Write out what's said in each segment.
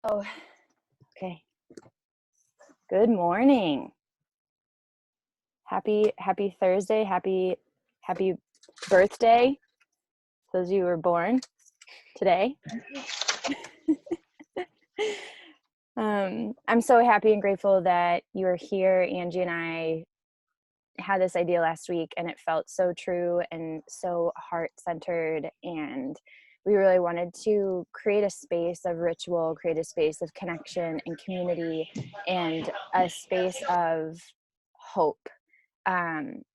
Oh, okay. Good morning. Happy Thursday. Happy birthday. Those of you who were born today. I'm so happy and grateful that you are here. Angie and I had this idea last week and it felt so true and so heart-centered, and we really wanted to create a space of ritual, create a space of connection and community, and a space of hope,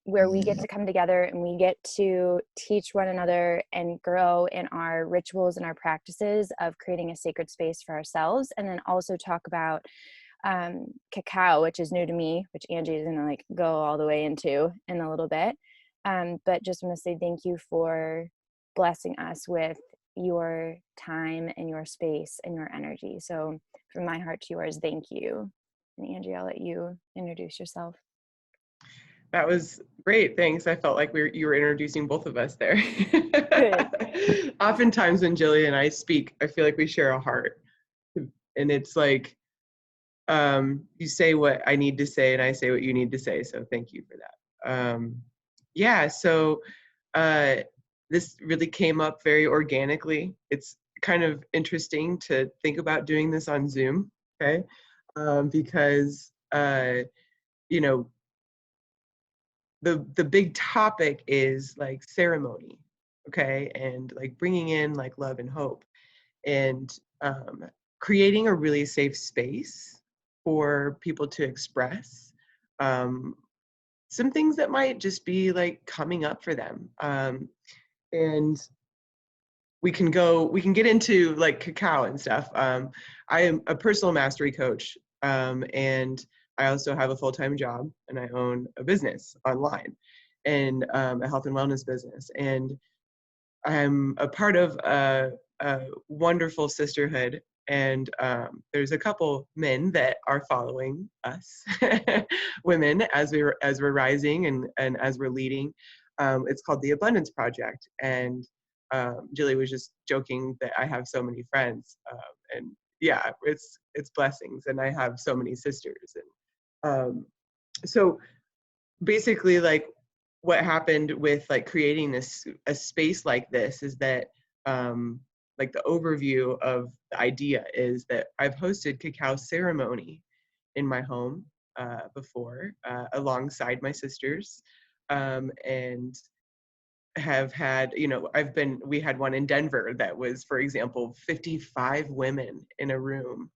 where we get to come together and we get to teach one another and grow in our rituals and our practices of creating a sacred space for ourselves, and then also talk about cacao, which is new to me, which Angie is going to go all the way into in a little bit. But just want to say thank you for blessing us with your time and your space and your energy. So from my heart to yours, thank you. And Angie, I'll let you introduce yourself. That was great. Thanks. I felt like you were introducing both of us there. Good. Oftentimes when Jilly and I speak, I feel like we share a heart. And it's like, you say what I need to say and I say what you need to say. So thank you for that. So this really came up very organically. It's kind of interesting to think about doing this on Zoom, okay? Because, the big topic is like ceremony, okay? And like bringing in like love and hope, and creating a really safe space for people to express some things that might just be like coming up for them. And we can get into like cacao and stuff. I am a personal mastery coach, and I also have a full-time job, and I own a business online, and a health and wellness business. And I'm a part of a wonderful sisterhood, and there's a couple men that are following us, women, as we're rising and as we're leading. It's called the Abundance Project, and Jilly was just joking that I have so many friends, and yeah, it's blessings, and I have so many sisters, and so basically, like, what happened with like creating a space like this is that like the overview of the idea is that I've hosted cacao ceremony in my home before, alongside my sisters, and have had, we had one in Denver that was, for example, 55 women in a room,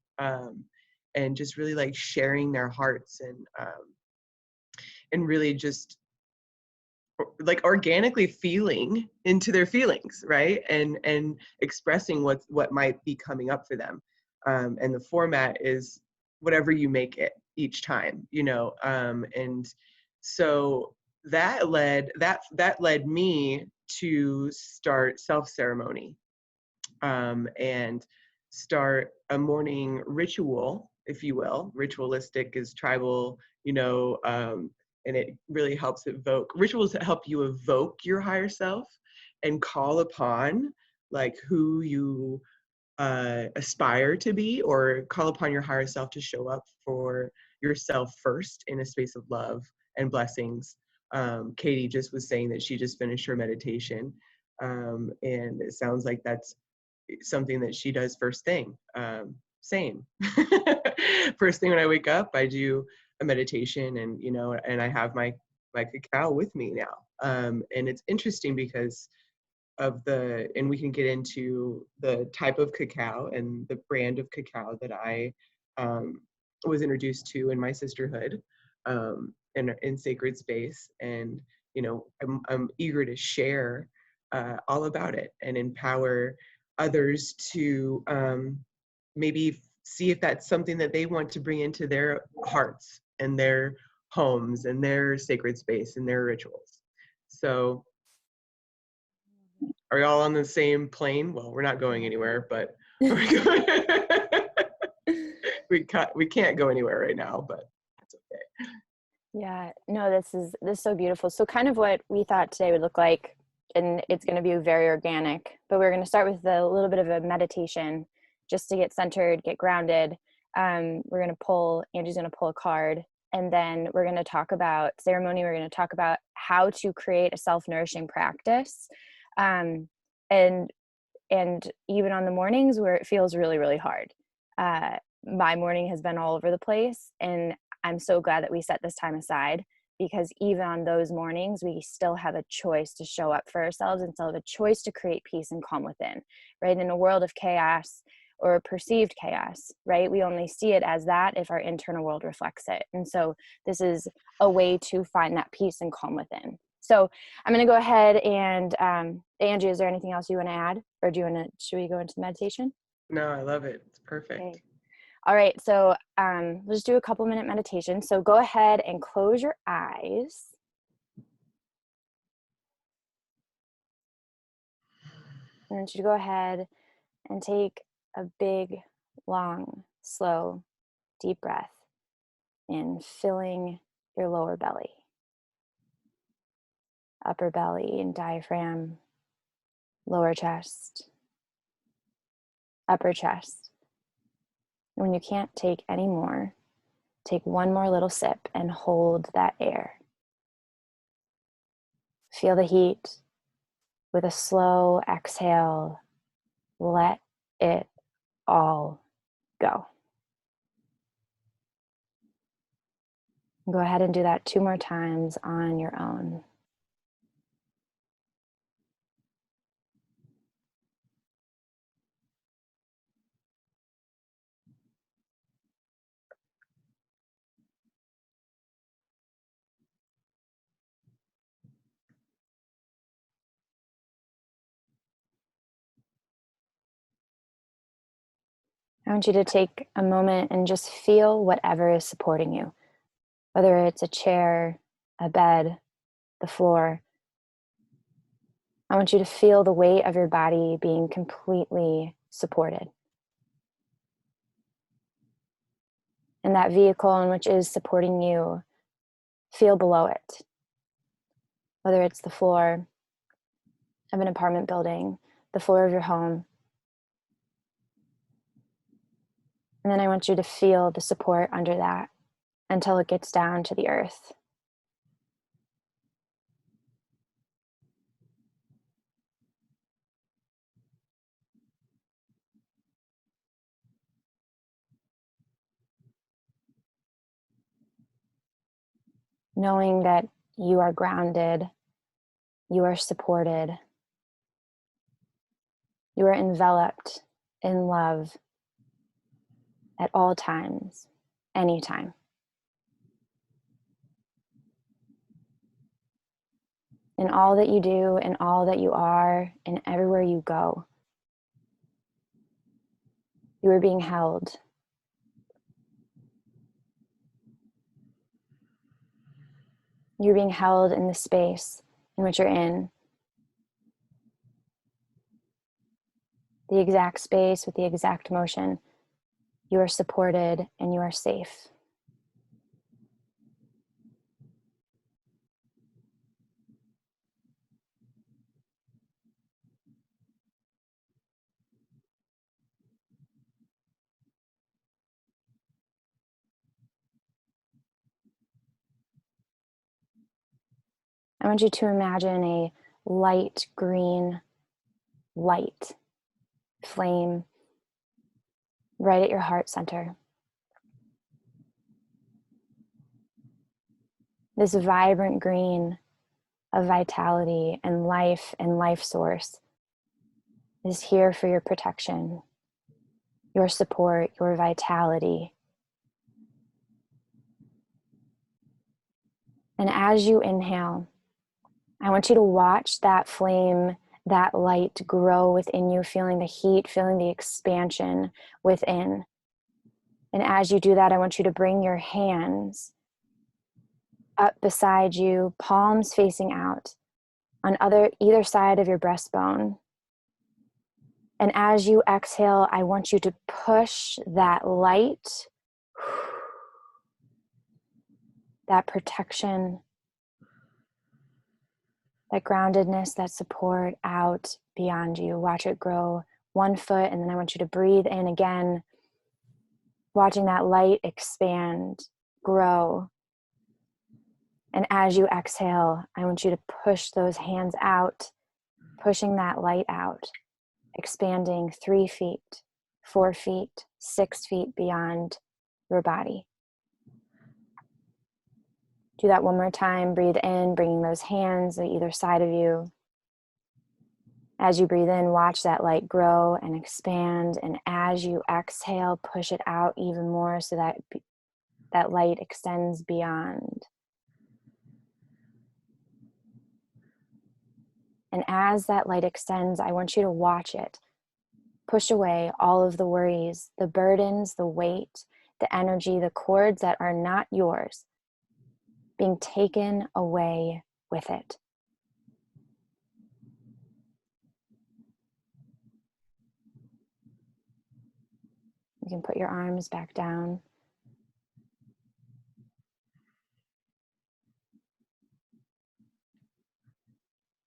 and just really like sharing their hearts, and really just like organically feeling into their feelings, right? And expressing what might be coming up for them. And the format is whatever you make it each time, and so that led me to start self ceremony, and start a morning ritual, if you will. Ritualistic is tribal, and it really helps evoke rituals that help you evoke your higher self and call upon like who you aspire to be, or call upon your higher self to show up for yourself first in a space of love and blessings. Katie just was saying that she just finished her meditation, and it sounds like that's something that she does first thing. Same. First thing when I wake up, I do a meditation, and and I have my cacao with me now. And it's interesting because and we can get into the type of cacao and the brand of cacao that I was introduced to in my sisterhood, in sacred space. And I'm eager to share all about it and empower others to maybe see if that's something that they want to bring into their hearts and their homes and their sacred space and their rituals. So are we all on the same plane? Well, we're not going anywhere, but we can't go anywhere right now, but that's okay. Yeah, no, this is so beautiful. So kind of what we thought today would look like, and it's going to be very organic, but we're going to start with a little bit of a meditation, just to get centered, get grounded. Angie's going to pull a card, and then we're going to talk about ceremony. We're going to talk about how to create a self-nourishing practice. Um, and even on the mornings where it feels really, really hard. My morning has been all over the place, and I'm so glad that we set this time aside, because even on those mornings, we still have a choice to show up for ourselves and still have a choice to create peace and calm within, right? In a world of chaos or perceived chaos, right? We only see it as that if our internal world reflects it. And so this is a way to find that peace and calm within. So I'm going to go ahead and, Angie, is there anything else you want to add, or should we go into meditation? No, I love it. It's perfect. Okay. All right. So we'll just do a couple-minute meditation. So go ahead and close your eyes. I want you to go ahead and take a big, long, slow, deep breath in, filling your lower belly, upper belly and diaphragm, lower chest, upper chest. And when you can't take any more, take one more little sip and hold that air. Feel the heat. With a slow exhale, let it all go. Go ahead and do that 2 more times on your own. I want you to take a moment and just feel whatever is supporting you, whether it's a chair, a bed, the floor. I want you to feel the weight of your body being completely supported. And that vehicle in which is supporting you, feel below it, whether it's the floor of an apartment building, the floor of your home. And then I want you to feel the support under that until it gets down to the earth. Knowing that you are grounded, you are supported, you are enveloped in love at all times, anytime. In all that you do, in all that you are, and everywhere you go, you are being held. You're being held in the space in which you're in. The exact space with the exact motion. You are supported and you are safe. I want you to imagine a light green light flame right at your heart center. This vibrant green of vitality and life source is here for your protection, your support, your vitality. And as you inhale, I want you to watch that flame, that light grow within you, feeling the heat, feeling the expansion within. And as you do that, I want you to bring your hands up beside you, palms facing out on either side of your breastbone. And as you exhale, I want you to push that light, that protection, that groundedness, that support out beyond you. Watch it grow one foot, and then I want you to breathe in again, watching that light expand, grow. And as you exhale, I want you to push those hands out, pushing that light out, expanding 3 feet, 4 feet, 6 feet beyond your body. Do that one more time. Breathe in, bringing those hands to either side of you. As you breathe in, watch that light grow and expand. And as you exhale, push it out even more so that that light extends beyond. And as that light extends, I want you to watch it. Push away all of the worries, the burdens, the weight, the energy, the cords that are not yours, being taken away with it. You can put your arms back down.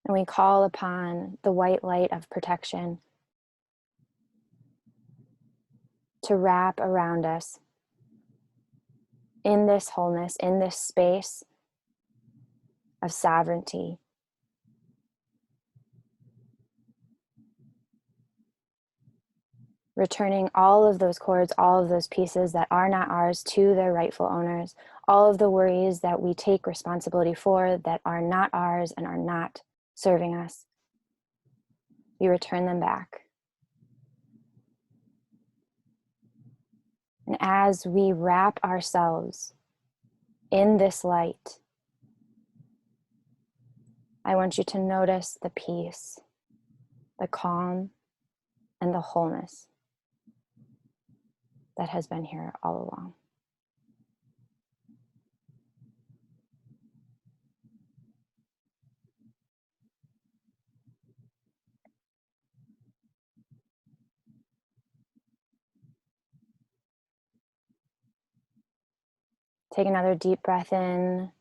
And we call upon the white light of protection to wrap around us in this wholeness, in this space of sovereignty. Returning all of those cords, all of those pieces that are not ours to their rightful owners, all of the worries that we take responsibility for that are not ours and are not serving us. We return them back. And as we wrap ourselves in this light, I want you to notice the peace, the calm, and the wholeness that has been here all along. Take another deep breath in.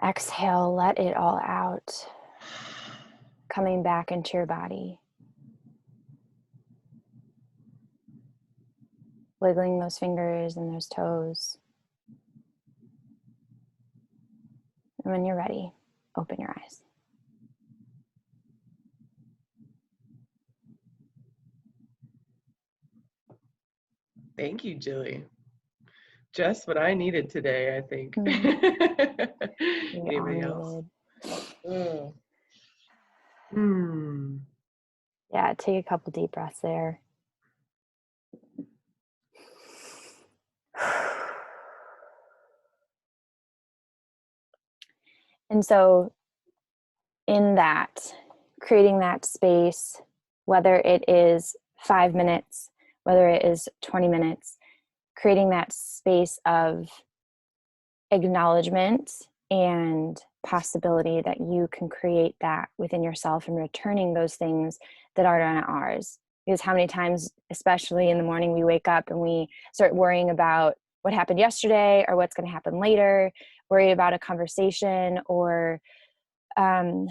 Exhale, let it all out. Coming back into your body. Wiggling those fingers and those toes. And when you're ready, open your eyes. Thank you, Jilly. Just what I needed today, I think. We all Anybody else? needed. Yeah, take a couple deep breaths there. And so in that, creating that space, whether it is 5 minutes, whether it is 20 minutes, creating that space of acknowledgement and possibility that you can create that within yourself and returning those things that are not ours. Because how many times, especially in the morning, we wake up and we start worrying about what happened yesterday or what's going to happen later, worry about a conversation or a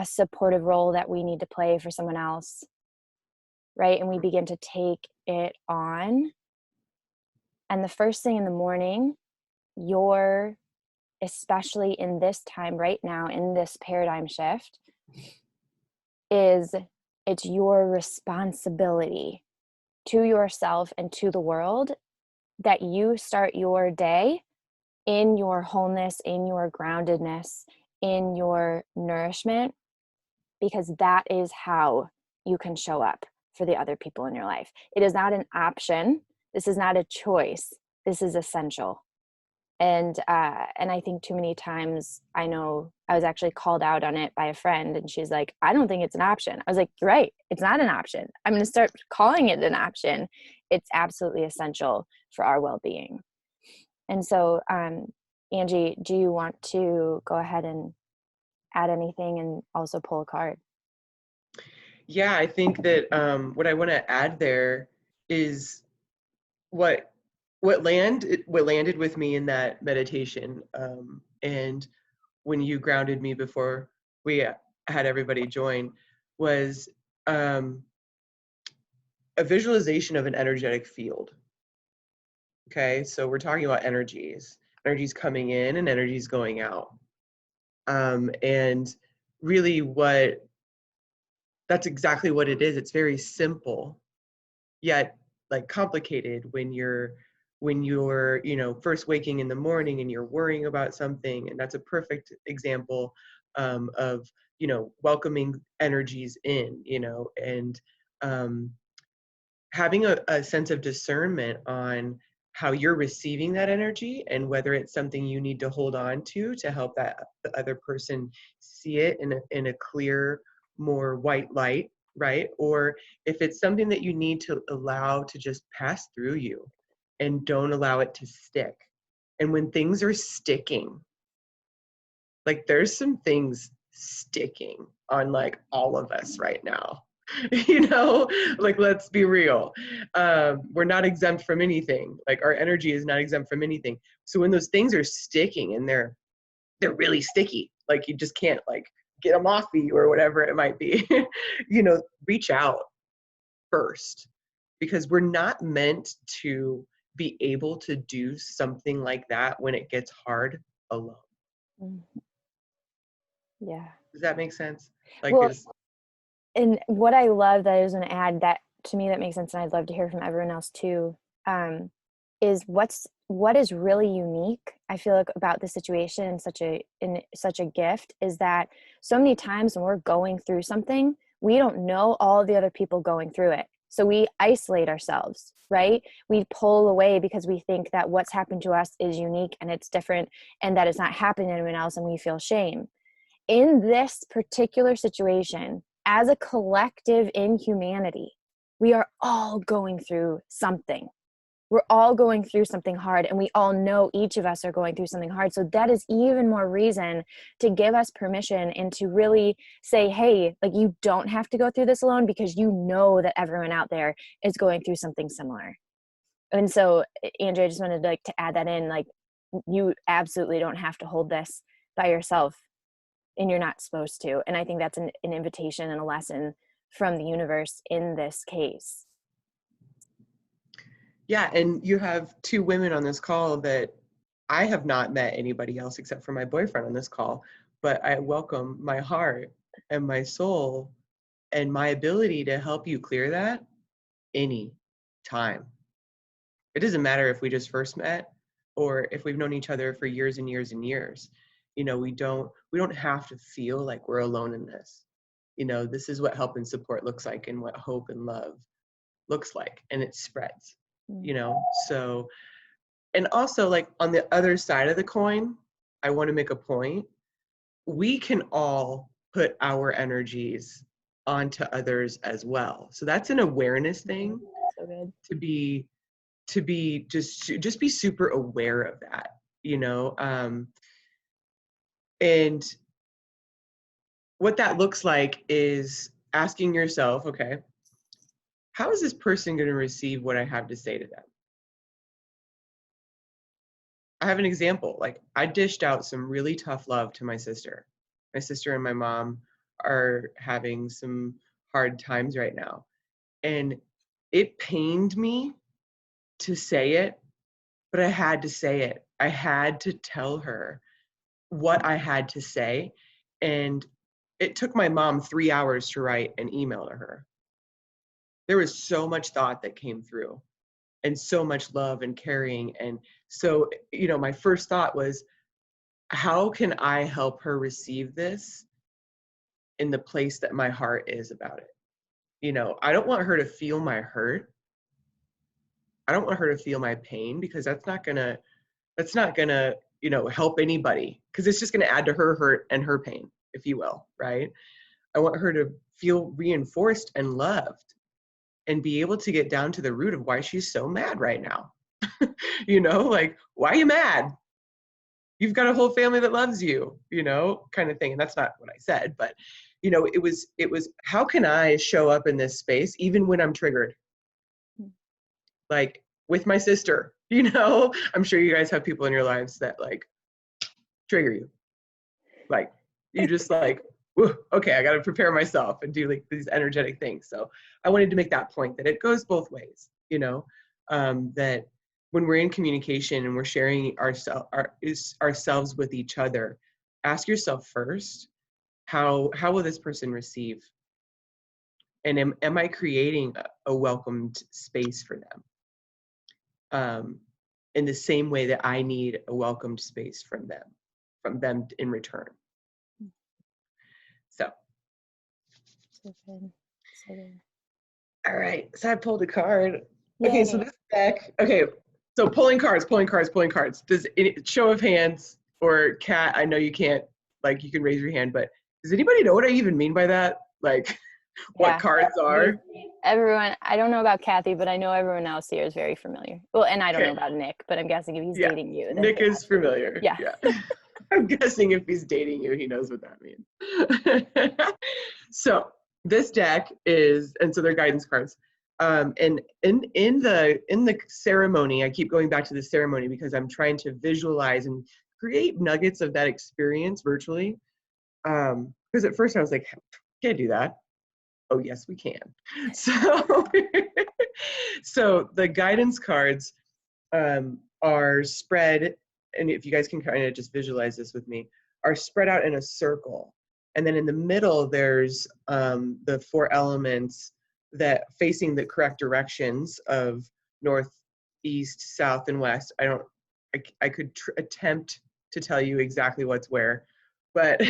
supportive role that we need to play for someone else, right? And we begin to take it on. And the first thing in the morning, especially in this time right now, in this paradigm shift, it's your responsibility to yourself and to the world that you start your day in your wholeness, in your groundedness, in your nourishment, because that is how you can show up for the other people in your life. It is not an option. This is not a choice. This is essential. And I think too many times, I know I was actually called out on it by a friend, and she's like, I don't think it's an option. I was like, you're right, it's not an option. I'm going to start calling it an option. It's absolutely essential for our well-being. And so, Angie, do you want to go ahead and add anything and also pull a card? Yeah, I think that what I want to add there is what landed with me in that meditation, and when you grounded me before we had everybody join, was um, a visualization of an energetic field. Okay, so we're talking about energies coming in and energies going out. And really that's exactly what it is. It's very simple, yet like complicated when you're first waking in the morning and you're worrying about something. And that's a perfect example of welcoming energies in, and um, having a sense of discernment on how you're receiving that energy and whether it's something you need to hold on to help that the other person see it in a clear, more white light, right? Or if it's something that you need to allow to just pass through you and don't allow it to stick. And when things are sticking, like there's some things sticking on like all of us right now. Like let's be real. We're not exempt from anything. Like our energy is not exempt from anything. So when those things are sticking and they're really sticky, like you just can't like get them off of you or whatever it might be, reach out first, because we're not meant to be able to do something like that when it gets hard alone. Mm. Yeah. Does that make sense? Like Well, is and what I love that I was going to add that to me that makes sense, and I'd love to hear from everyone else too, is what is really unique. I feel like about the situation in such a gift is that so many times when we're going through something, we don't know all the other people going through it. So we isolate ourselves, right? We pull away because we think that what's happened to us is unique and it's different and that it's not happening to anyone else, and we feel shame. In this particular situation, as a collective in humanity, we are all going through something. We're all going through something hard, and we all know each of us are going through something hard. So that is even more reason to give us permission and to really say, hey, like you don't have to go through this alone, because you know that everyone out there is going through something similar. And so, Andrea, I just wanted like to add that in, like you absolutely don't have to hold this by yourself, and you're not supposed to. And I think that's an invitation and a lesson from the universe in this case. Yeah, and you have two women on this call that I have not met anybody else except for my boyfriend on this call, but I welcome my heart and my soul and my ability to help you clear that any time. It doesn't matter if we just first met or if we've known each other for years and years and years. We don't have to feel like we're alone in this. This is what help and support looks like and what hope and love looks like, and it spreads. Mm. you know so and also, like, on the other side of the coin, I want to make a point. We can all put our energies onto others as well, so that's an awareness thing. So good. To be to be just just be super aware of that, and what that looks like is asking yourself, okay, how is this person going to receive what I have to say to them? I have an example. Like, I dished out some really tough love to my sister. My sister and my mom are having some hard times right now. And it pained me to say it, but I had to say it. I had to tell her what I had to say. And it took my mom 3 hours to write an email to her. There was so much thought that came through and so much love and caring. And so, my first thought was, how can I help her receive this in the place that my heart is about it? I don't want her to feel my hurt. I don't want her to feel my pain, because that's not gonna help anybody, because it's just gonna add to her hurt and her pain, if you will, right? I want her to feel reinforced and loved and be able to get down to the root of why she's so mad right now. Like, why are you mad? You've got a whole family that loves you, kind of thing. And that's not what I said, but it was how can I show up in this space even when I'm triggered? Like with my sister, I'm sure you guys have people in your lives that like trigger you. Like, you just like whew, okay, I got to prepare myself and do like these energetic things. So I wanted to make that point that it goes both ways, that when we're in communication and we're sharing ourselves with each other, ask yourself first, how will this person receive? And am I creating a welcomed space for them? In the same way that I need a welcomed space from them in return. So, So good. So good. all right. So I pulled a card. Okay, so Yay. this deck. Okay, so pulling cards, pulling cards, pulling cards. Does any show of hands or Kat? I know you can't. Like, you can raise your hand, but does anybody know what I even mean by that? Like, what Yeah. cards are? Everyone, I don't know about Kathy, but I know everyone else here is very familiar. Well, and I don't know Okay. about Nick, but I'm guessing if he's Yeah. dating you, then Nick is familiar. yeah. Yeah. I'm guessing if he's dating you, he knows what that means. So this deck is, and so they're guidance cards. And in the ceremony, I keep going back to the ceremony because I'm trying to visualize and create nuggets of that experience virtually. Because at first I was like, can't do that. Oh yes, we can. So, so the guidance cards are spread, and if you guys can kind of just visualize this with me, are spread out in a circle. And then in the middle, there's the four elements that facing the correct directions of north, east, south, and west. I could attempt to tell you exactly what's where, but,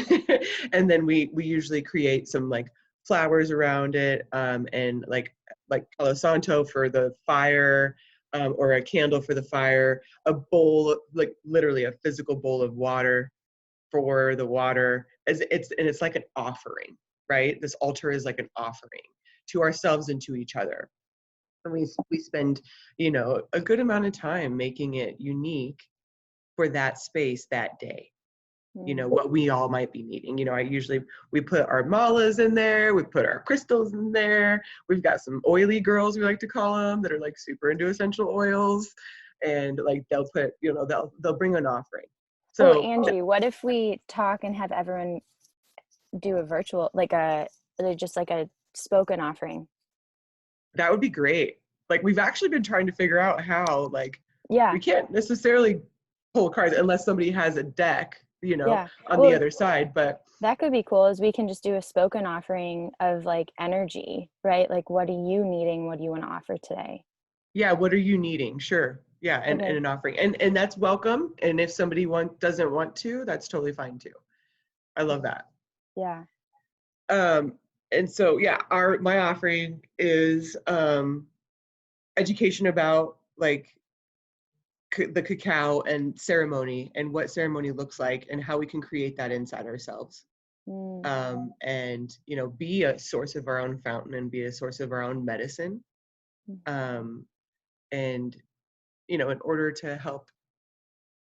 and then we usually create some like flowers around it, and like Palo Santo for the fire, or a candle for the fire, a bowl, like literally a physical bowl of water for the water. As it's like an offering, right? This altar is like an offering to ourselves and to each other. And we spend, a good amount of time making it unique for that space that day. Mm. What we all might be needing. We put our malas in there, we put our crystals in there. We've got some oily girls, we like to call them, that are like super into essential oils, and like they'll bring an offering. Oh, So Angie, what if we talk and have everyone do a virtual, just like a spoken offering? that would be great. Like, we've actually been trying to figure out how, like, Yeah. we can't necessarily pull cards unless somebody has a deck, Yeah. on the Well, other side. But that could be cool, is we can just do a spoken offering of like energy, right? Like, what are you needing? What do you want to offer today? yeah, what are you needing? Sure. Yeah, and Okay. an offering. And that's welcome. And if somebody doesn't want to, that's totally fine too. I love that. Yeah. Um, and so yeah, my offering is education about like the cacao and ceremony, and what ceremony looks like, and how we can create that inside ourselves. Mm. And be a source of our own fountain and be a source of our own medicine. Um, and in order to help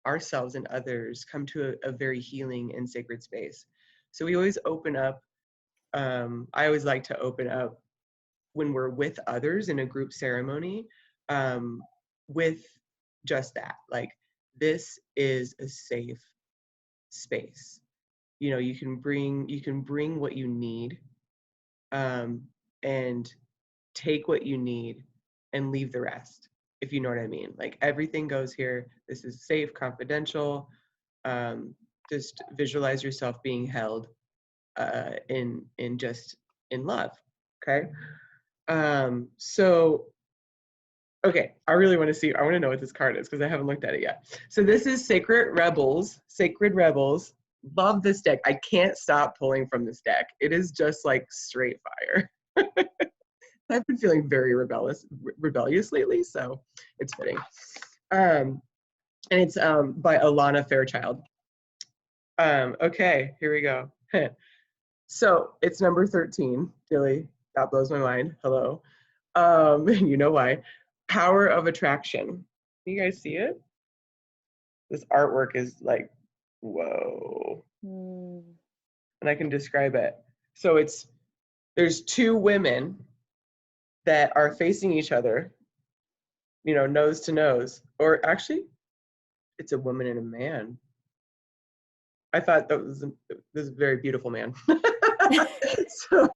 ourselves and others come to a very healing and sacred space. So we always open up. I always like to open up when we're with others in a group ceremony, um, with just that. Like, this is a safe space. You can bring what you need, um, and take what you need and leave the rest, if you know what I mean. Like, everything goes here. This is safe, confidential. Um, just visualize yourself being held, in love. Okay. So okay, I really want to see. I want to know what this card is because I haven't looked at it yet. So this is Sacred Rebels. Sacred Rebels. Love this deck. I can't stop pulling from this deck. It is just like straight fire. I've been feeling very rebellious lately, so it's fitting. And it's by Alana Fairchild. Okay, here we go. So it's number 13, Dilly. That blows my mind. Hello. You know why. Power of Attraction. Can you guys see it? This artwork is like, whoa. Mm. And I can describe it. So there's two women that are facing each other, nose to nose. Or actually, it's a woman and a man. I thought this is a very beautiful man. So,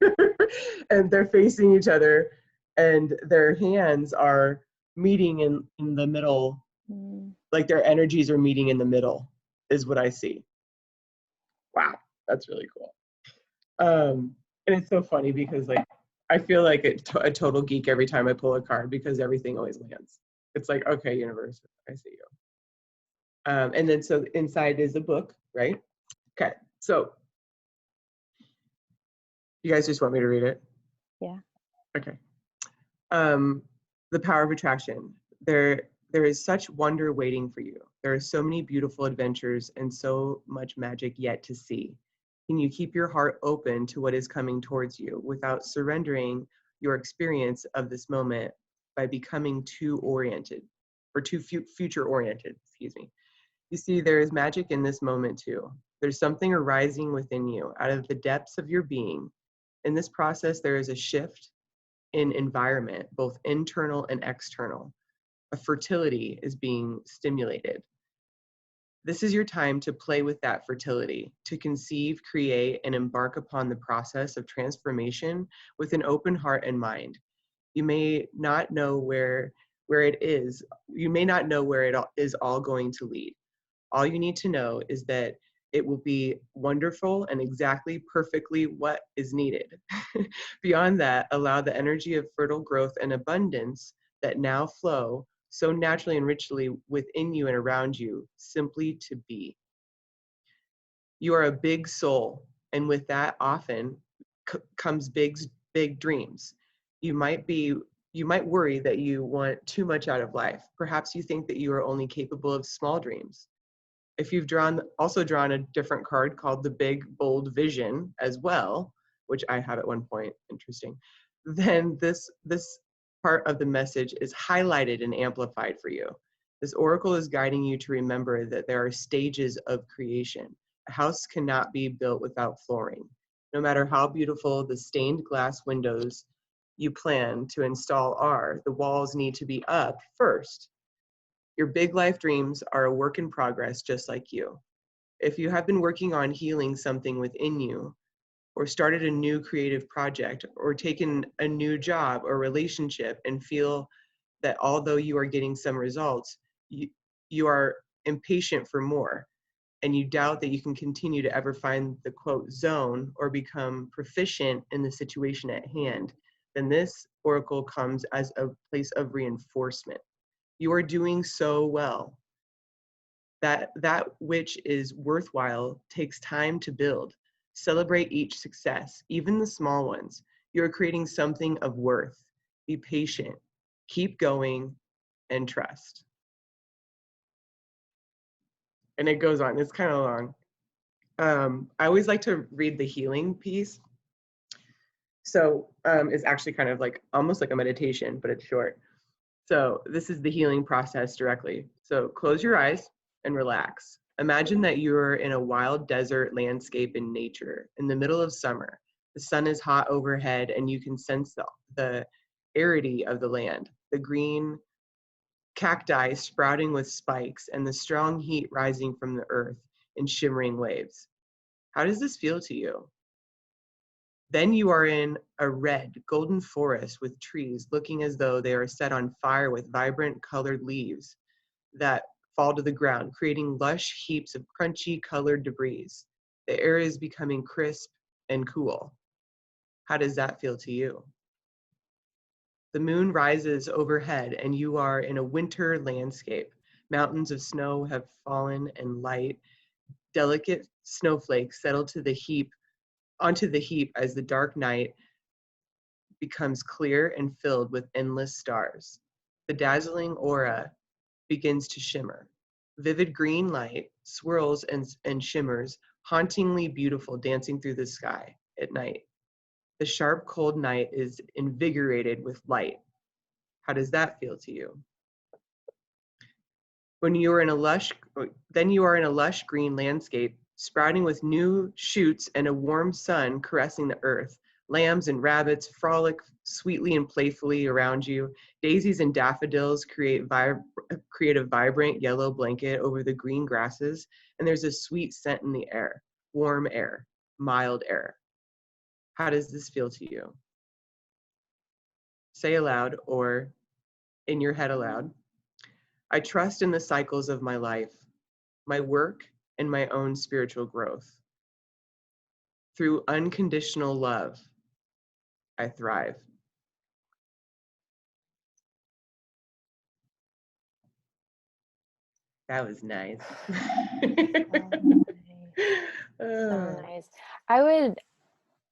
and they're facing each other, and their hands are meeting in the middle, Mm. like their energies are meeting in the middle, is what I see. Wow, that's really cool. And it's so funny because like I feel like a total geek every time I pull a card because everything always lands. It's like, okay, universe, I see you. And then so inside is a book, right? Okay, so you guys just want me to read it? Yeah. Okay. Um, the power of attraction. There is such wonder waiting for you. There are so many beautiful adventures and so much magic yet to see. Can you keep your heart open to what is coming towards you without surrendering your experience of this moment by becoming too oriented or too future oriented, excuse me. You see, there is magic in this moment too. There's something arising within you out of the depths of your being. In this process, there is a shift in environment, both internal and external. A fertility is being stimulated. This is your time to play with that fertility, to conceive, create, and embark upon the process of transformation with an open heart and mind. You may not know where it is. You may not know where it is all going to lead. All you need to know is that it will be wonderful and exactly perfectly what is needed. Beyond that, allow the energy of fertile growth and abundance that now flow so naturally and richly within you and around you simply to be. You are a big soul, and with that often comes big dreams. You might be you might worry that you want too much out of life. Perhaps you think that you are only capable of small dreams. If you've also drawn a different card called the big bold vision as well, which I have at one point, interesting, then this part of the message is highlighted and amplified for you. This oracle is guiding you to remember that there are stages of creation. A house cannot be built without flooring. No matter how beautiful the stained glass windows you plan to install are, the walls need to be up first. Your big life dreams are a work in progress, just like you. If you have been working on healing something within you, or started a new creative project, or taken a new job or relationship and feel that although you are getting some results, you are impatient for more, and you doubt that you can continue to ever find the quote zone or become proficient in the situation at hand, then this oracle comes as a place of reinforcement. You are doing so well. That which is worthwhile takes time to build. Celebrate each success, even the small ones. You're creating something of worth. Be patient, keep going, and trust. And it goes on. It's kind of long. I always like to read the healing piece. So it's actually kind of like almost like a meditation, but it's short. So this is the healing process directly. So close your eyes and relax. Imagine that you're in a wild desert landscape in nature in the middle of summer. The sun is hot overhead and you can sense the aridity of the land, the green cacti sprouting with spikes and the strong heat rising from the earth in shimmering waves. How does this feel to you? Then you are in a red, golden forest with trees looking as though they are set on fire with vibrant colored leaves that fall to the ground, creating lush heaps of crunchy colored debris. The air is becoming crisp and cool. How does that feel to you? The moon rises overhead and you are in a winter landscape. Mountains of snow have fallen and light, delicate snowflakes settle to the heap onto the heap as the dark night becomes clear and filled with endless stars. The dazzling aura begins to shimmer. Vivid green light swirls and shimmers, hauntingly beautiful, dancing through the sky at night. The sharp, cold night is invigorated with light. How does that feel to you? When you are in a lush, then you are in a lush green landscape, sprouting with new shoots and a warm sun caressing the earth. Lambs and rabbits frolic sweetly and playfully around you. Daisies and daffodils create a vibrant yellow blanket over the green grasses, and there's a sweet scent in the air, warm air, mild air. How does this feel to you? Say aloud or in your head aloud. I trust in the cycles of my life, my work, and my own spiritual growth. Through unconditional love, I thrive. That was nice. So nice. I would,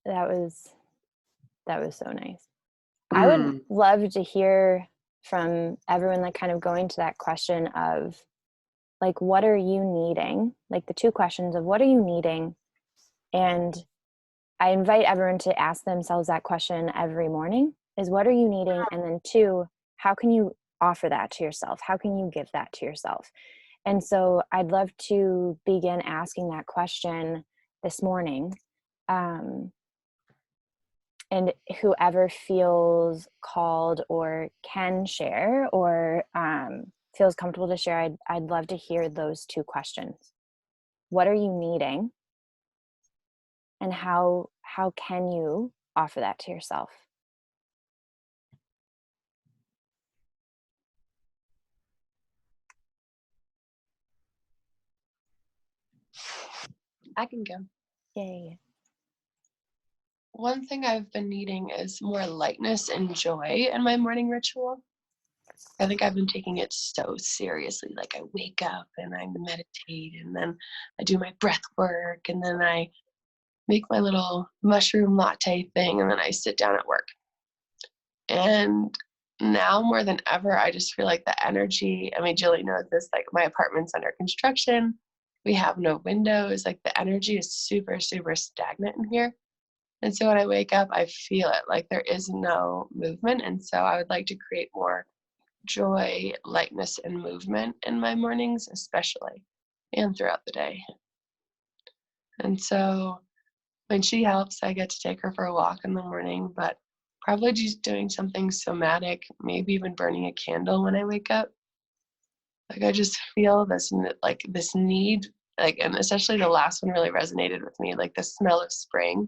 that was so nice. I would love to hear from everyone, like kind of going to that question of like, what are you needing? Like the two questions of what are you needing? And I invite everyone to ask themselves that question every morning is what are you needing? And then two, how can you offer that to yourself? How can you give that to yourself? And so I'd love to begin asking that question this morning. And whoever feels called or can share or feels comfortable to share, I'd love to hear those two questions. What are you needing? And how can you offer that to yourself? I can go. Yay. One thing I've been needing is more lightness and joy in my morning ritual. I think I've been taking it so seriously. Like I wake up and I meditate and then I do my breath work and then I make my little mushroom latte thing and then I sit down at work. And now more than ever, I just feel like the energy, I mean, Julie knows this, like my apartment's under construction. We have no windows. Like the energy is super, super stagnant in here. And so when I wake up, I feel it, like there is no movement. And so I would like to create more joy, lightness, and movement in my mornings, especially, and throughout the day. And so when she helps, I get to take her for a walk in the morning, but probably just doing something somatic, maybe even burning a candle when I wake up. Like I just feel this, like this need, like, and especially the last one really resonated with me, like the smell of spring.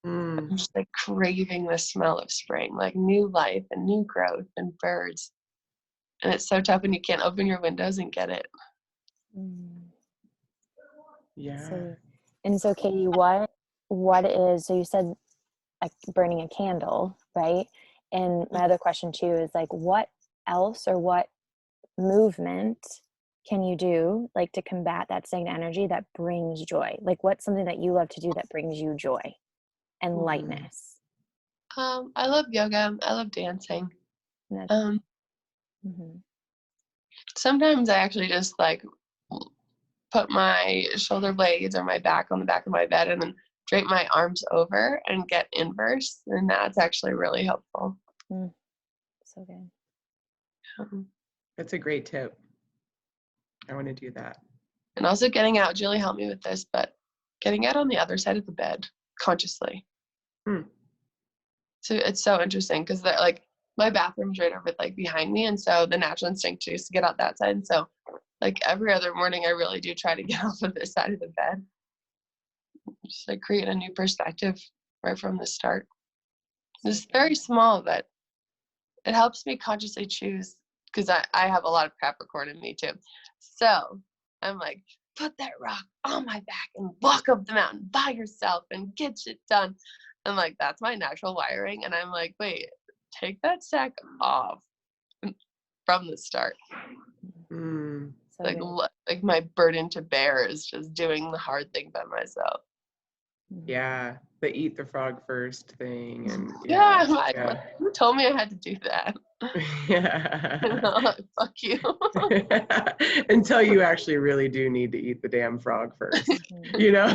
I'm just like craving the smell of spring, like new life and new growth and birds. And it's so tough when you can't open your windows and get it. Yeah. So Katie, what is, so you said like burning a candle, right? And my other question too is like, what else or what movement can you do like to combat that stagnant energy that brings joy? Like what's something that you love to do that brings you joy and lightness? I love yoga. I love dancing. Sometimes I actually just like put my shoulder blades or my back on the back of my bed and then drape my arms over and get inverse, and that's actually really helpful. So good. That's a great tip. I want to do that. And also getting out, Julie helped me with this, but getting out on the other side of the bed consciously. So it's so interesting because like my bathroom's right over like behind me, and so the natural instinct is to get out that side. And so like every other morning I really do try to get off of this side of the bed. Just like create a new perspective right from the start. It's very small, but it helps me consciously choose because I have a lot of Capricorn in me too. So I'm like, put that rock on my back and walk up the mountain by yourself and get shit done. I'm like, that's my natural wiring. And I'm like, wait, take that sack off from the start. Like my burden to bear is just doing the hard thing by myself. Yeah, the eat the frog first thing, and Who told me I had to do that? Like, fuck you. Until you actually really do need to eat the damn frog first, you know.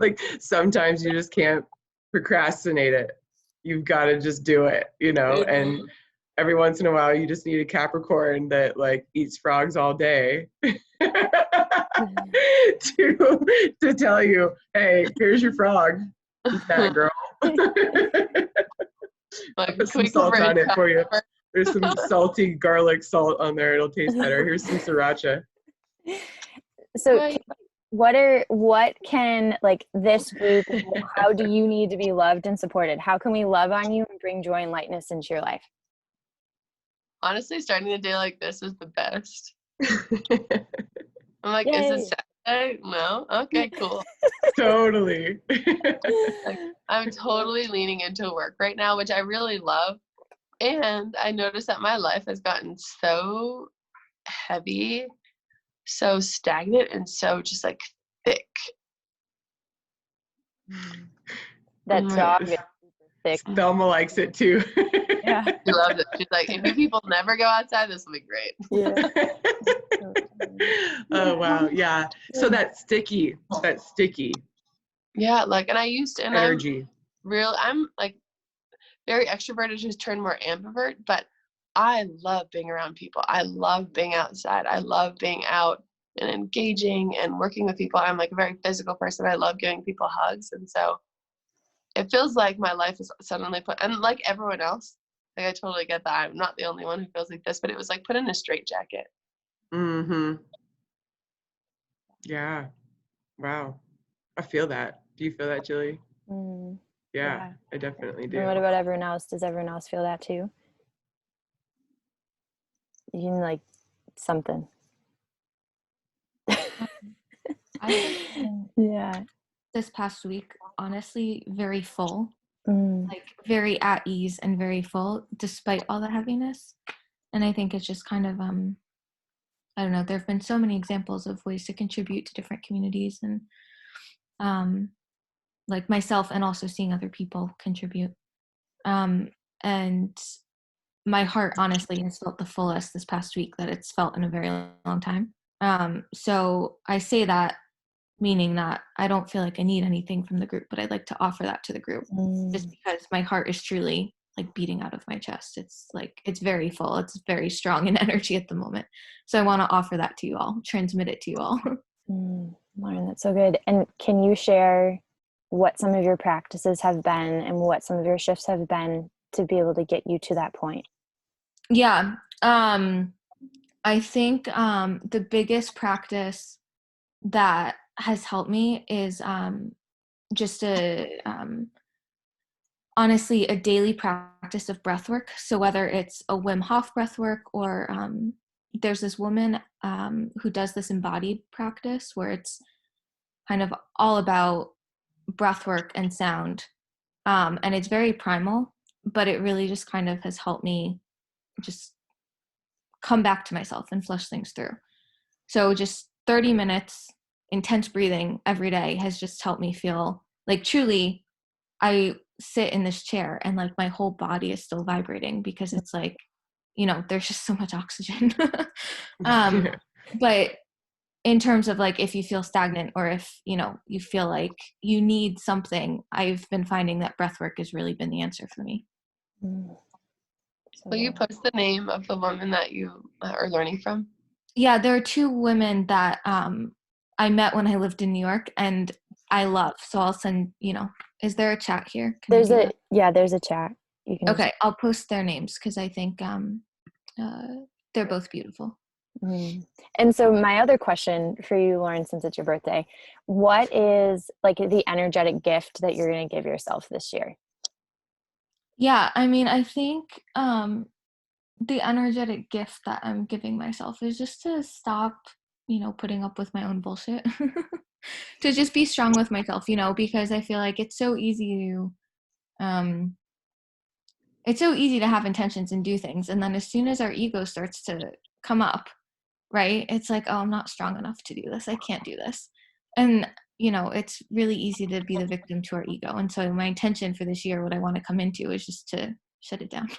like sometimes you just can't procrastinate it. You've got to just do it, you know. And every once in a while, you just need a Capricorn that like eats frogs all day. to tell you, hey, here's your frog, eat that, girl. Like, put some salt on it for you. There's some salty garlic salt on there. It'll taste better. Here's some sriracha. So what can, like, this group, how do you need to be loved and supported? How can we love on you and bring joy and lightness into your life? Honestly, starting a day like this is the best. I'm like, is it Yay. Saturday? No? Okay, cool. Totally. Like, I'm totally leaning into work right now, which I really love. And I noticed that my life has gotten so heavy, so stagnant, and so just like thick. That I'm like, dog is thick. Thelma likes it too. Yeah. she loves it. She's like, if you people never go outside, this will be great. Yeah. Oh wow, yeah. So that's sticky Yeah, like, and I used to, and energy. I'm like very extroverted, just turned more ambivert, but I love being around people. I love being outside. I love being out and engaging and working with people. I'm like a very physical person. I love giving people hugs. And so it feels like my life is suddenly put, and like everyone else, like I totally get that. I'm not the only one who feels like this, but it was like put in a straitjacket. Mm-hmm. Yeah. Wow. I feel that. Do you feel that, Julie? Mm, Yeah, yeah. I definitely And what do. about everyone else? Does everyone else feel that too? You can, like, something. I've been feeling Yeah. this past week, honestly, very full, Mm. like very at ease and very full, despite all the heaviness. And I think it's just kind of, I don't know, there have been so many examples of ways to contribute to different communities and like myself, and also seeing other people contribute. And my heart honestly has felt the fullest this past week that it's felt in a very long time. So I say that meaning that I don't feel like I need anything from the group, but I'd like to offer that to the group just because my heart is truly like beating out of my chest. It's like, it's very full. It's very strong in energy at the moment. So I want to offer that to you all, transmit it to you all. Lauren, that's so good. And can you share what some of your practices have been and what some of your shifts have been to be able to get you to that point? Yeah. I think the biggest practice that has helped me is just honestly a daily practice of breath work. So whether it's a Wim Hof breath work or there's this woman who does this embodied practice where it's kind of all about breath work and sound. And it's very primal, but it really just kind of has helped me just come back to myself and flush things through. So just 30 minutes intense breathing every day has just helped me feel like truly I sit in this chair and like my whole body is still vibrating because it's like, you know, there's just so much oxygen. But in terms of like if you feel stagnant or if, you know, you feel like you need something, I've been finding that breath work has really been the answer for me. Will you post the name of the woman that you are learning from? Yeah, there are two women that I met when I lived in New York and I love. So I'll send, you know, is there a chat here? Can There's I do a, that? yeah, there's a chat. You can. Okay, I'll post their names because I think they're both beautiful. And so my other question for you, Lauren, since it's your birthday, what is like the energetic gift that you're going to give yourself this year? Yeah, I mean, I think the energetic gift that I'm giving myself is just to stop, you know, putting up with my own bullshit. To just be strong with myself, you know, because I feel like it's so easy to have intentions and do things, and then as soon as our ego starts to come up, right, it's like, oh, I'm not strong enough to do this, I can't do this. And you know, it's really easy to be the victim to our ego. And so my intention for this year, what I want to come into is just to shut it down.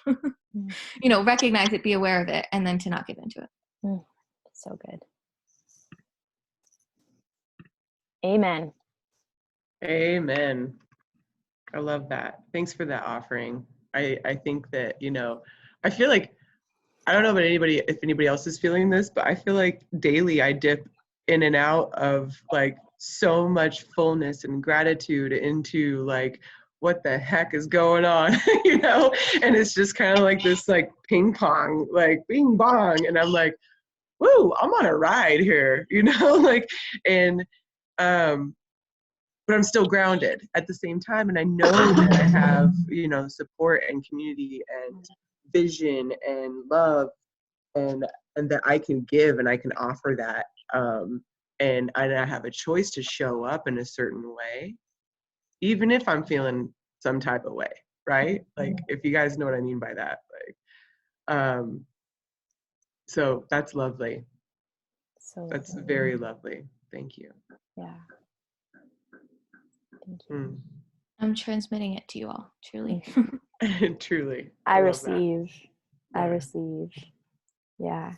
You know, recognize it, be aware of it, and then to not give into it. So good. Amen. Amen. I love that. Thanks for that offering. I think that, you know, I feel like, I don't know about anybody, if anybody else is feeling this, but I feel like daily I dip in and out of like so much fullness and gratitude into like, what the heck is going on, you know? And it's just kind of like this like ping pong, like bing bong. And I'm like, woo, I'm on a ride here, you know? Like, and but I'm still grounded at the same time. And I know that I have, you know, support and community and vision and love and that I can give and I can offer that. And I have a choice to show up in a certain way, even if I'm feeling some type of way, right? Like, if you guys know what I mean by that, like, so that's lovely. So That's lovely. very lovely. Thank you. Yeah. Thank you. I'm transmitting it to you all, truly. Truly. I love that. receive. I Yeah. receive. Yeah.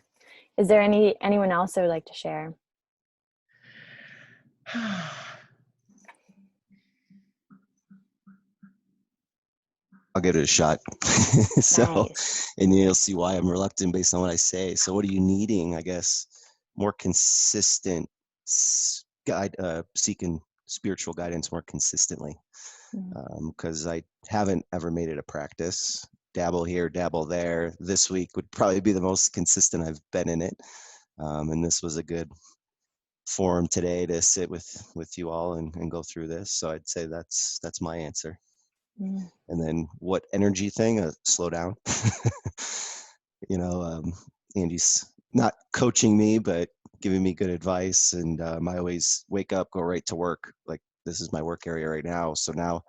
Is there anyone else that would like to share? I'll give it a shot. So, Nice. and you'll see why I'm reluctant based on what I say. So, what are you needing? I guess more consistent seeking spiritual guidance more consistently, because I haven't ever made it a practice. Dabble here, dabble there. This week would probably be the most consistent I've been in it, and this was a good forum today to sit with you all and go through this. So I'd say that's my answer. And then what energy thing? Slow down. You know, Andy's not coaching me, but giving me good advice. And I always wake up, go right to work. Like, this is my work area right now. So now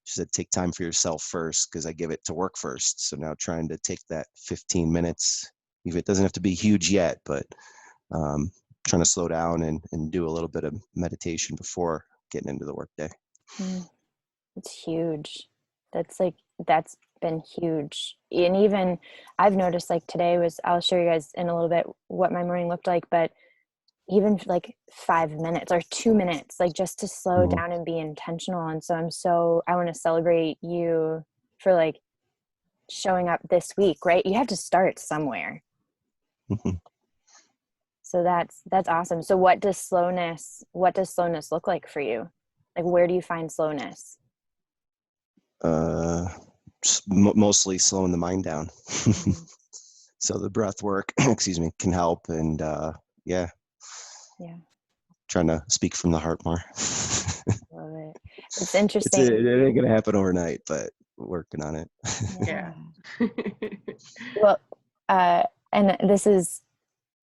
she said, take time for yourself first, because I give it to work first. So now trying to take that 15 minutes, even it doesn't have to be huge yet, but trying to slow down and do a little bit of meditation before getting into the workday. It's huge. That's been huge. And even I've noticed, like, today was, I'll show you guys in a little bit what my morning looked like, but even like 5 minutes or 2 minutes, like, just to slow down and be intentional. And so I want to celebrate you for, like, showing up this week, right? You have to start somewhere. So that's awesome. So what does slowness look like for you? Like, where do you find slowness? Mostly slowing the mind down. So the breath work, excuse me, can help. And yeah, trying to speak from the heart more. Love it. It's interesting. It ain't gonna happen overnight, but working on it. Yeah. Well, and this is,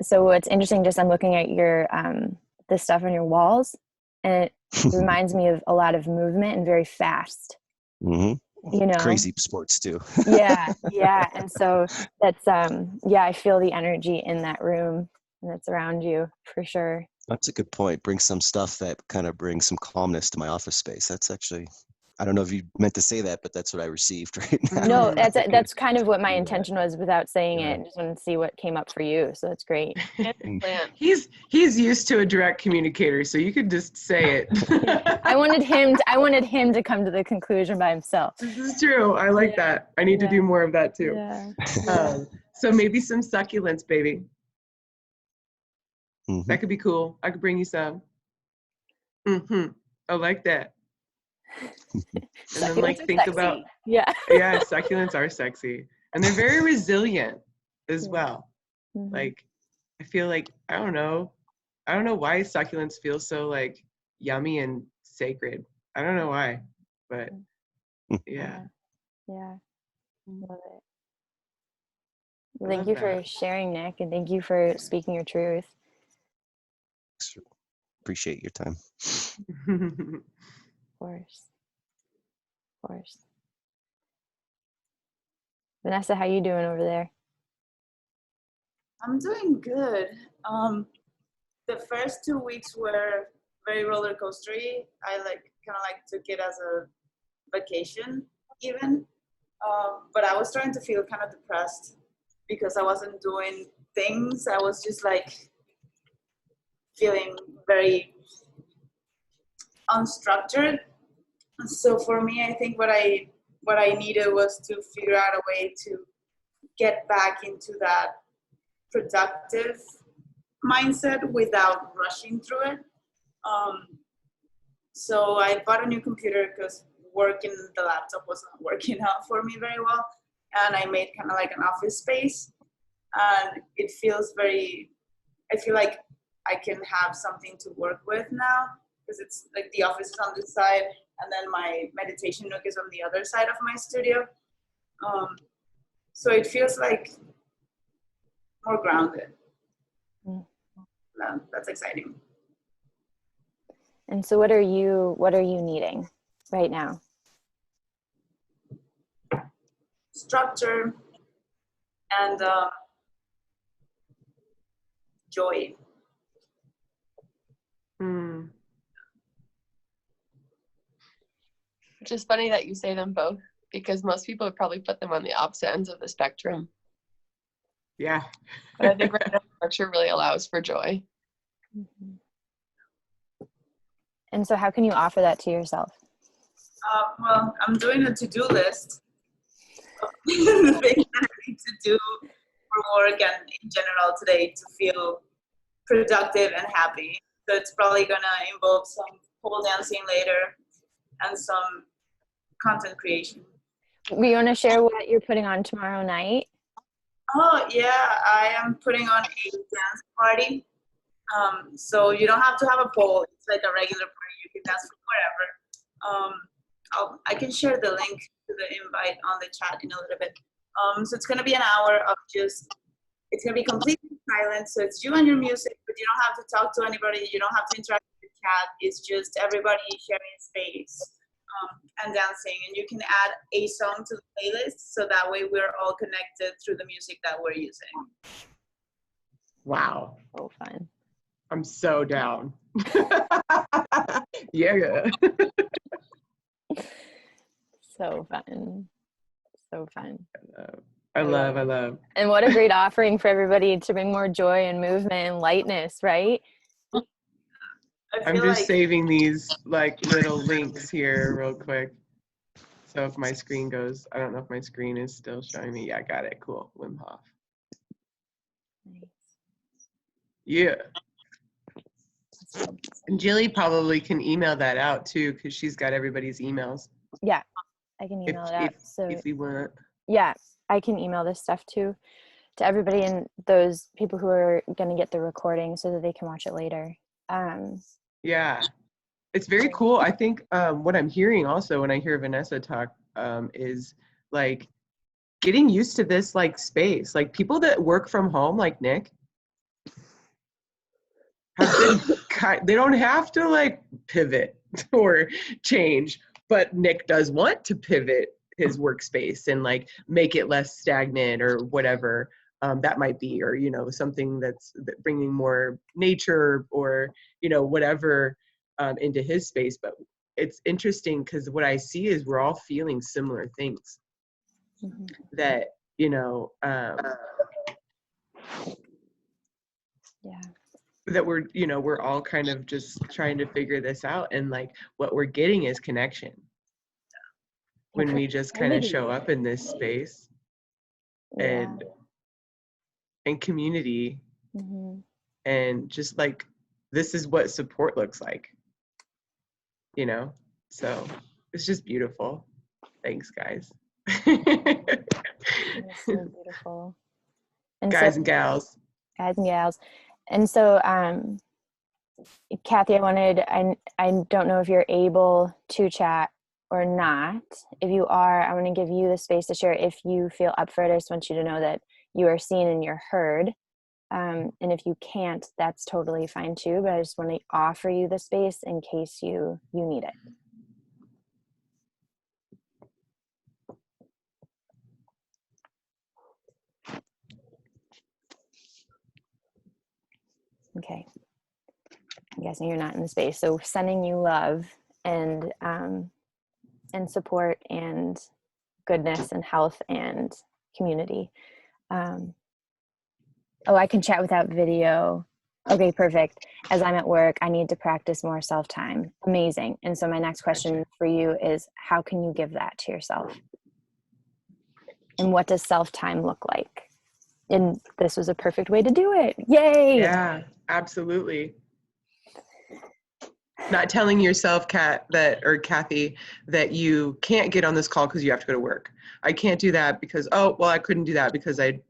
so what's interesting, just I'm looking at your the stuff on your walls, and it reminds me of a lot of movement and very fast. You know, crazy sports too. yeah. And so that's I feel the energy in that room and that's around you for sure. That's a good point. Bring some stuff that kind of brings some calmness to my office space. That's actually, I don't know if you meant to say that, but that's what I received right now. No, that's kind of what my intention was without saying it. Just wanted to see what came up for you. So that's great. He's used to a direct communicator, so you could just say it. I wanted him to come to the conclusion by himself. This is true. I like that. I need to do more of that too. Yeah. So maybe some succulents, baby. That could be cool. I could bring you some. I like that. And then, like, think about, succulents are sexy, and they're very resilient as well. Like, I feel like, I don't know why succulents feel so, like, yummy and sacred. I don't know why, but yeah. Love it. Well, thank you for sharing, Nick, and thank you for speaking your truth. Appreciate your time. Of course. Vanessa, how you doing over there? I'm doing good. The first 2 weeks were very roller coastery. I kind of took it as a vacation even. But I was starting to feel kind of depressed because I wasn't doing things. I was just feeling very unstructured. So for me, I think what I needed was to figure out a way to get back into that productive mindset without rushing through it. So I bought a new computer because working the laptop was not working out for me very well. And I made kind of an office space. And I feel like I can have something to work with now. because it's like the office is on this side, and then my meditation nook is on the other side of my studio. So it feels like more grounded. That's exciting. And so what are you needing right now? Structure and joy. Which is funny that you say them both, because most people would probably put them on the opposite ends of the spectrum. Yeah. But I think right now structure really allows for joy. And so how can you offer that to yourself? Well, I'm doing a to-do list of the things that I need to do for work and in general today to feel productive and happy. So it's probably gonna involve some pole dancing later and some content creation. We want to share what you're putting on tomorrow night? Oh yeah, I am putting on a dance party. So you don't have to have a pole. It's like a regular party. You can dance from wherever. I can share the link to the invite on the chat in a little bit. So it's gonna be an hour of just, it's gonna be completely silent. So it's you and your music, but you don't have to talk to anybody. You don't have to interact with the chat. It's just everybody sharing space and dancing. And you can add a song to the playlist, so that way we're all connected through the music that we're using. Wow. So fun. I'm so down. Yeah. So fun. So fun. I love. And what a great offering for everybody to bring more joy and movement and lightness, right? I'm just saving these like little links here real quick. So if my screen goes, I don't know if my screen is still showing me. Yeah, I got it. Cool. Wim Hof. Nice. Yeah. And Jilly probably can email that out too, because she's got everybody's emails. Yeah, I can email it out. If you want. Yeah, I can email this stuff to everybody and those people who are going to get the recording so that they can watch it later. Yeah, it's very cool. I think what I'm hearing also when I hear Vanessa talk is like getting used to this like space. Like people that work from home, like Nick, have been they don't have to like pivot or change, but Nick does want to pivot his workspace and like make it less stagnant or whatever that might be, or you know, something that's bringing more nature or you know whatever into his space. But it's interesting because what I see is we're all feeling similar things. That you know Yeah. that we're all kind of just trying to figure this out, and like what we're getting is connection when we just kind of show up in this space. And community and just like this is what support looks like, you know. So it's just beautiful. Thanks guys. It's so beautiful. And guys and gals. And so Kathy, I don't know if you're able to chat or not. If you are, I want to give you the space to share if you feel up for it. I just want you to know that you are seen and you're heard. And if you can't, that's totally fine too, but I just want to offer you the space in case you need it. Okay. I'm guessing you're not in the space. So sending you love and support and goodness and health and community. Oh, I can chat without video. Okay, perfect. As I'm at work, I need to practice more self-time. Amazing. And so my next question for you is, how can you give that to yourself? And what does self-time look like? And this was a perfect way to do it. Yay! Yeah, absolutely. Not telling yourself, Kathy, that you can't get on this call because you have to go to work. I can't do that because, I couldn't do that because I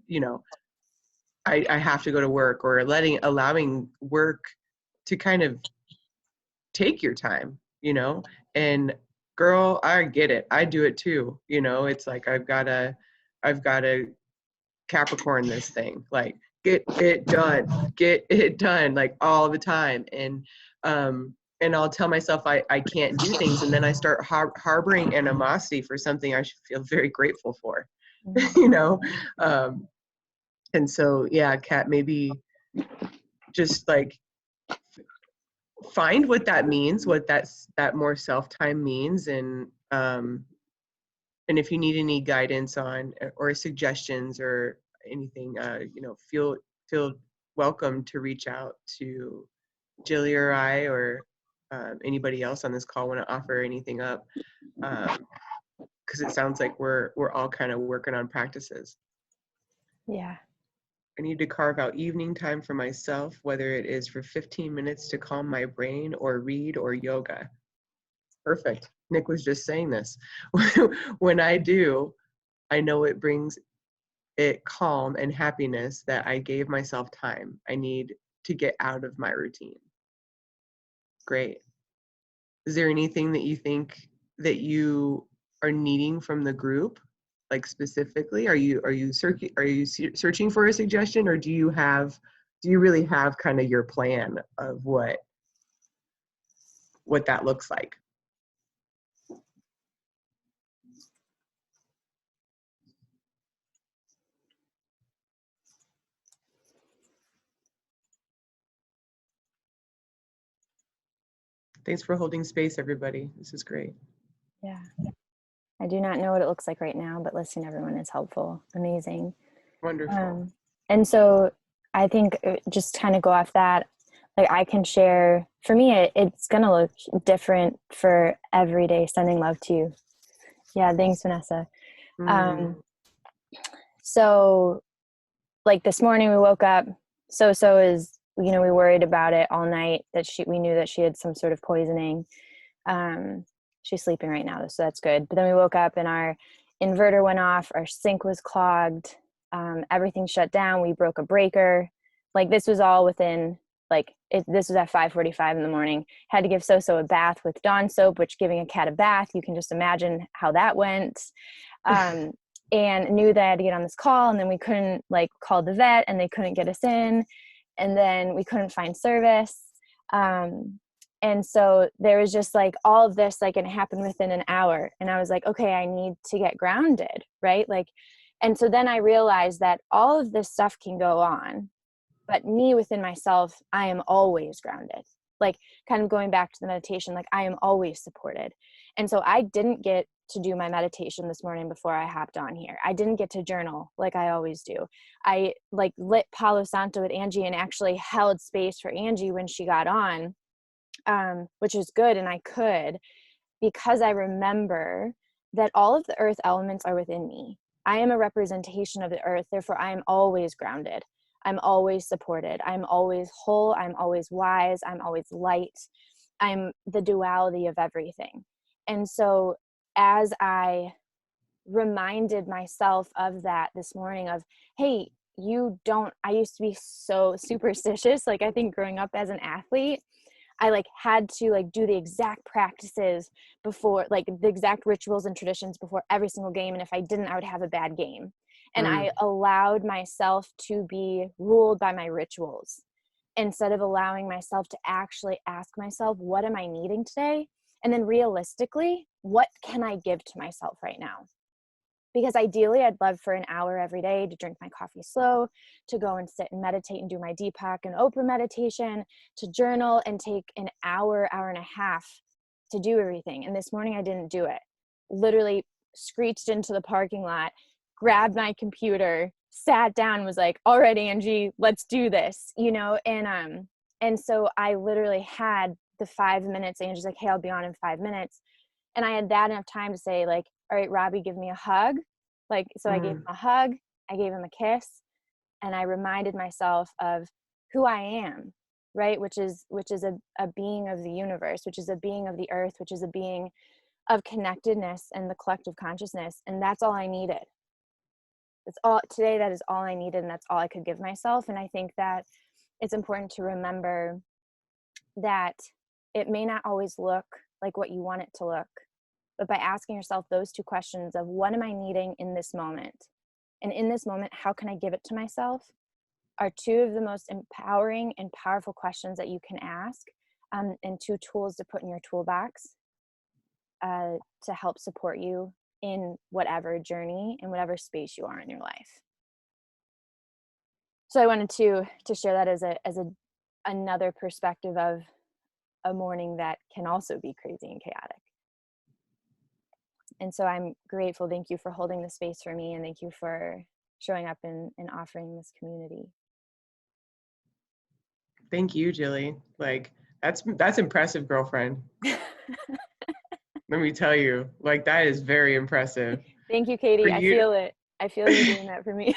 have to go to work, or allowing work to kind of take your time, you know. And girl, I get it. I do it too. You know, it's like I've got to Capricorn this thing, like get it done, like all the time. And I'll tell myself I can't do things, and then I start harboring animosity for something I should feel very grateful for. You know. And so yeah, Kat, maybe just like find what that means, what that more self-time means. And if you need any guidance on or suggestions or anything, you know, feel welcome to reach out to Jilly or I, or anybody else on this call want to offer anything up, because it sounds like we're all kind of working on practices. Yeah. I need to carve out evening time for myself, whether it is for 15 minutes to calm my brain or read or yoga. Perfect. Nick was just saying this. When I do, I know it brings it calm and happiness that I gave myself time. I need to get out of my routine. Great. Is there anything that you think that you are needing from the group, like specifically? Are you searching for a suggestion, or do you really have kind of your plan of what that looks like? Thanks for holding space, everybody. This is great. Yeah. I do not know what it looks like right now, but listening to everyone is helpful. Amazing. Wonderful. And so I think just kind of go off that, like I can share, for me, it's going to look different for every day, sending love to you. Yeah. Thanks, Vanessa. So like this morning we woke up, so is, you know, we worried about it all night, that we knew that she had some sort of poisoning. She's sleeping right now, so that's good. But then we woke up and our inverter went off, our sink was clogged, everything shut down. We broke a breaker. Like this was all within, like this was at 5:45 in the morning. Had to give So a bath with Dawn soap, which giving a cat a bath, you can just imagine how that went. And knew that I had to get on this call, and then we couldn't like call the vet and they couldn't get us in, and then we couldn't find service. And so there was just like all of this, like, and it happened within an hour. And I was like, okay, I need to get grounded, right? Like, and so then I realized that all of this stuff can go on, but me within myself, I am always grounded. Like kind of going back to the meditation, like I am always supported. And so I didn't get to do my meditation this morning before I hopped on here. I didn't get to journal like I always do. I like lit Palo Santo with Angie and actually held space for Angie when she got on, which is good. And I could, because I remember that all of the earth elements are within me. I am a representation of the earth. Therefore, I am always grounded. I'm always supported. I'm always whole. I'm always wise. I'm always light. I'm the duality of everything. And so as I reminded myself of that this morning of, hey, I used to be so superstitious. Like I think growing up as an athlete, I like had to like do the exact practices before, like the exact rituals and traditions before every single game. And if I didn't, I would have a bad game. And I allowed myself to be ruled by my rituals instead of allowing myself to actually ask myself, what am I needing today? And then realistically, what can I give to myself right now? Because ideally, I'd love for an hour every day to drink my coffee slow, to go and sit and meditate and do my Deepak and Oprah meditation, to journal and take an hour, hour and a half to do everything. And this morning I didn't do it. Literally screeched into the parking lot, grabbed my computer, sat down, was like, all right, Angie, let's do this, you know? And so I literally had the 5 minutes. Angie's like, hey, I'll be on in 5 minutes. And I had that enough time to say like, all right, Robbie, give me a hug. Like, so I gave him a hug, I gave him a kiss, and I reminded myself of who I am, right? Which is a being of the universe, which is a being of the earth, which is a being of connectedness and the collective consciousness. And that's all I needed. That's all today. That is all I needed. And that's all I could give myself. And I think that it's important to remember that it may not always look like what you want it to look. But by asking yourself those two questions of what am I needing in this moment? And in this moment, how can I give it to myself? Are two of the most empowering and powerful questions that you can ask, and two tools to put in your toolbox to help support you in whatever journey, in whatever space you are in your life. So I wanted to share that as another perspective of a morning that can also be crazy and chaotic. And so I'm grateful. Thank you for holding the space for me, and thank you for showing up and offering this community. Thank you, Jilly. Like, that's impressive, girlfriend. Let me tell you, like, that is very impressive. Thank you, Katie. I feel it. I feel you doing that for me.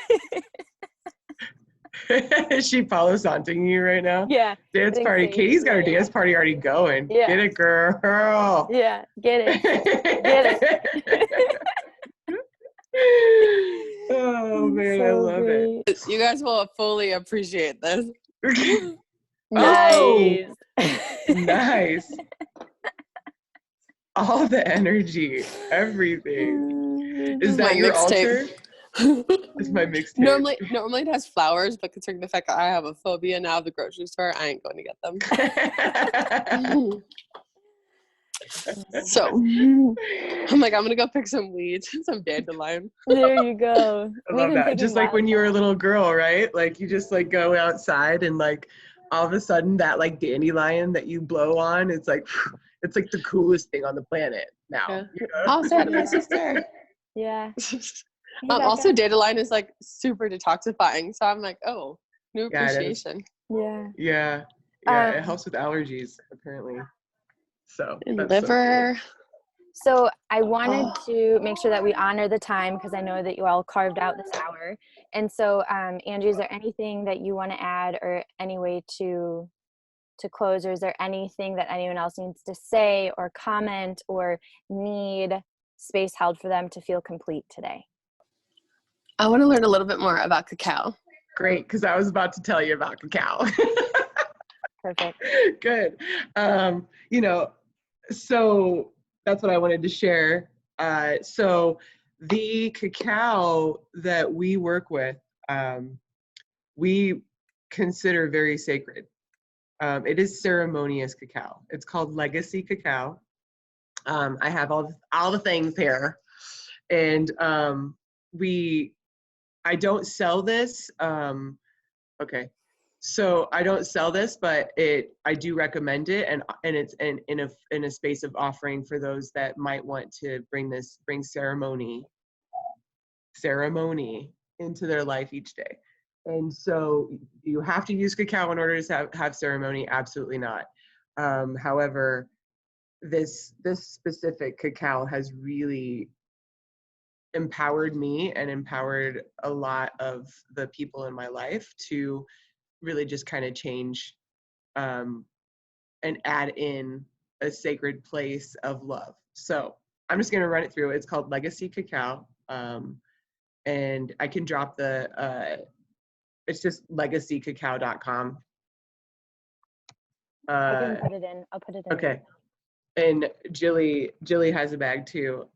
Is she Palo Santing you right now? Yeah. Dance party. Katie's got her dance party already going. Yeah. Get it, girl. Yeah, get it. Get it. Oh man, So I love great. You guys will fully appreciate this. it. Nice. Nice. All the energy, everything. Is that My your mixtape. altar? It's my mixtape. Normally it has flowers, but considering the fact that I have a phobia now of the grocery store, I ain't going to get them. So I'm like, I'm gonna go pick some weeds, some dandelion. There you go. I love that. Just like when you were a little girl, right? Like you just like go outside and like all of a sudden that like dandelion that you blow on, it's like the coolest thing on the planet now. Yeah. You know? I'll say to my sister. Yeah. Also, dandelion is like super detoxifying, so I'm like, oh, new appreciation. Yeah. Yeah. Yeah. It helps with allergies, apparently. So And that's liver. So I wanted to make sure that we honor the time because I know that you all carved out this hour. And so, Angie, is there anything that you want to add or any way to close, or is there anything that anyone else needs to say or comment or need space held for them to feel complete today? I want to learn a little bit more about cacao. Great, because I was about to tell you about cacao. Perfect. Good. You know, so that's what I wanted to share. So the cacao that we work with, we consider very sacred. It is ceremonious cacao. It's called legacy cacao. I have all the things here, and I don't sell this. Okay. So I don't sell this, but I do recommend it, and it's in a space of offering for those that might want to bring ceremony into their life each day. And so you have to use cacao in order to have ceremony? Absolutely not. However, this specific cacao has really empowered me and empowered a lot of the people in my life to really just kind of change and add in a sacred place of love. So I'm just going to run it through. It's called Legacy Cacao. And I can drop it's just legacycacao.com. I can put it in. I'll put it in. Okay. And Jilly has a bag too.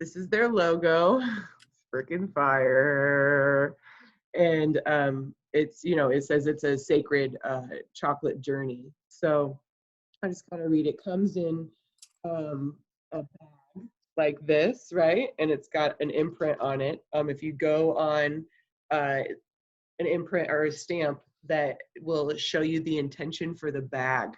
This is their logo. Freaking fire. And it's, it says it's a sacred chocolate journey. So I just kind of read. It comes in a bag like this, right? And it's got an imprint on it. If you go on an imprint or a stamp, that will show you the intention for the bag,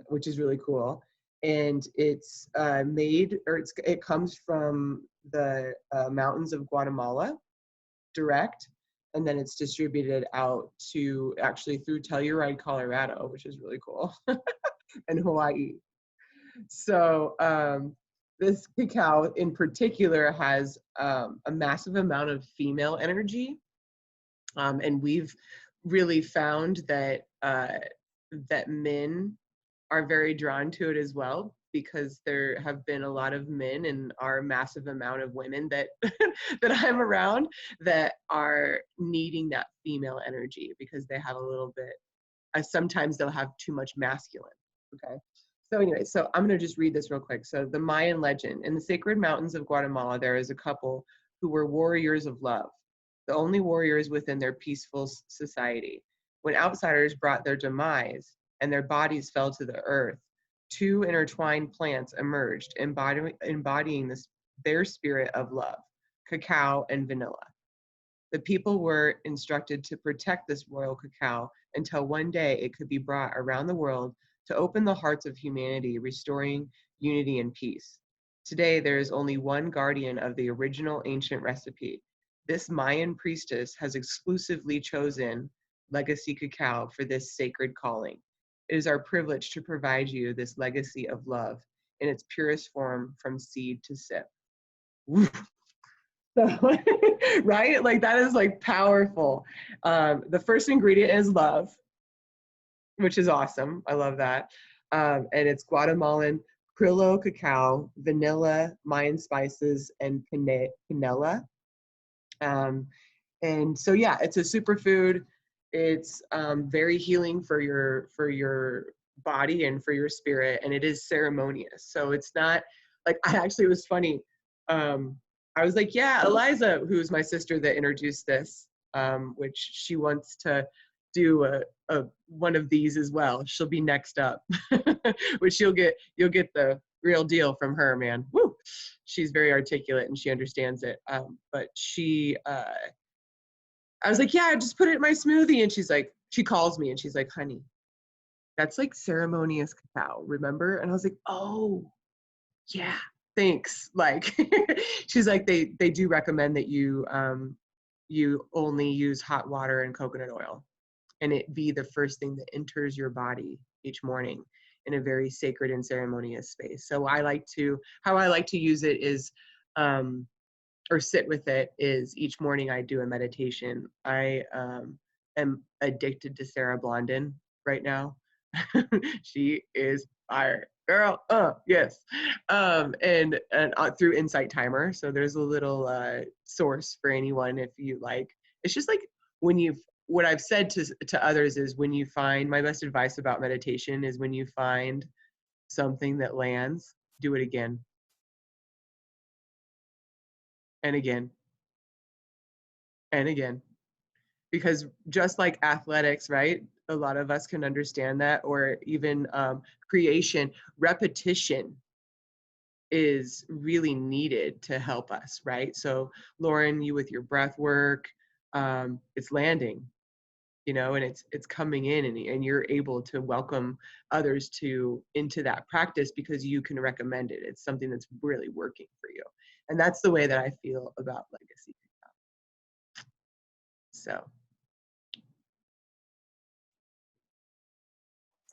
which is really cool. And it's it comes from the mountains of Guatemala direct, and then it's distributed out to actually through Telluride, Colorado, which is really cool, and Hawaii. So this cacao in particular has a massive amount of female energy, and we've really found that that men are very drawn to it as well, because there have been a lot of men and our massive amount of women that that I'm around that are needing that female energy because they have a little bit sometimes they'll have too much masculine. Okay. So anyway, so I'm going to just read this real quick. So the Mayan legend: in the sacred mountains of Guatemala, there is a couple who were warriors of love, the only warriors within their peaceful society. When outsiders brought their demise and their bodies fell to the earth, two intertwined plants emerged, embodying their spirit of love, cacao and vanilla. The people were instructed to protect this royal cacao until one day it could be brought around the world to open the hearts of humanity, restoring unity and peace. Today, there is only one guardian of the original ancient recipe. This Mayan priestess has exclusively chosen legacy cacao for this sacred calling. It is our privilege to provide you this legacy of love in its purest form from seed to sip. So, right? Like that is like powerful. The first ingredient is love, which is awesome. I love that. And it's Guatemalan Criollo cacao, vanilla, Mayan spices, and canela. And so yeah, it's a superfood. It's very healing for your body and for your spirit, and it is ceremonious. So it's not like it was funny. I was like, yeah, Eliza, who's my sister that introduced this, which she wants to do a one of these as well. She'll be next up, which you'll get the real deal from her, man. Woo! She's very articulate and she understands it. But I was like, yeah, I just put it in my smoothie. And she calls me and she's like, honey, that's like ceremonious cacao, remember? And I was like, oh, yeah, thanks. Like, she's like, they do recommend that you only use hot water and coconut oil, and it be the first thing that enters your body each morning in a very sacred and ceremonious space. So how I like to use it is, or sit with it is, each morning I do a meditation. I am addicted to Sarah Blondin right now. She is fire, girl. Yes. And through Insight Timer. So there's a little source for anyone if you like. It's just like what I've said to others is, when you find, my best advice about meditation is, when you find something that lands, do it again and again and again. Because just like athletics, right? A lot of us can understand that, or even creation, repetition is really needed to help us, right? So Lauren, you with your breath work, it's landing, and it's coming in, and you're able to welcome others into that practice because you can recommend it. It's something that's really working for you. And that's the way that I feel about legacy. So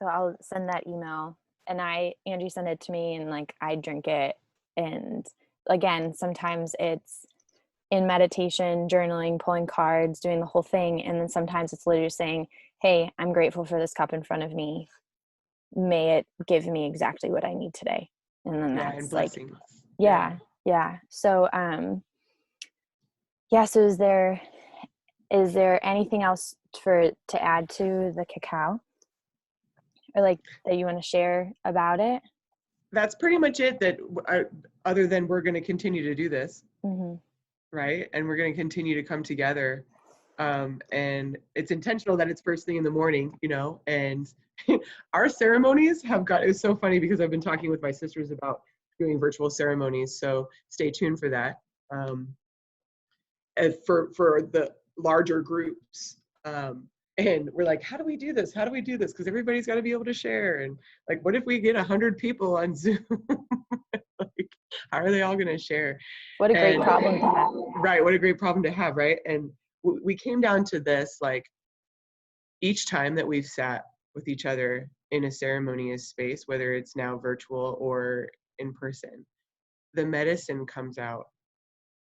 I'll send that email, and Angie sent it to me, and like I drink it. And again, sometimes it's in meditation, journaling, pulling cards, doing the whole thing. And then sometimes it's literally saying, hey, I'm grateful for this cup in front of me. May it give me exactly what I need today. And then yeah, that's and like, blessings. yeah. So, yeah. So is there anything else to add to the cacao, or like that you want to share about it? That's pretty much it. Other than we're going to continue to do this, right? And we're going to continue to come together. And it's intentional that it's first thing in the morning, and our ceremonies it's so funny because I've been talking with my sisters about doing virtual ceremonies. So stay tuned for that. For the larger groups. And we're like, how do we do this? How do we do this? Because everybody's got to be able to share. And like, what if we get 100 people on Zoom? Like, how are they all going to share? What a great problem to have. Right. What a great problem to have. Right. And we came down to this, like, each time that we've sat with each other in a ceremonious space, whether it's now virtual or in person, the medicine comes out.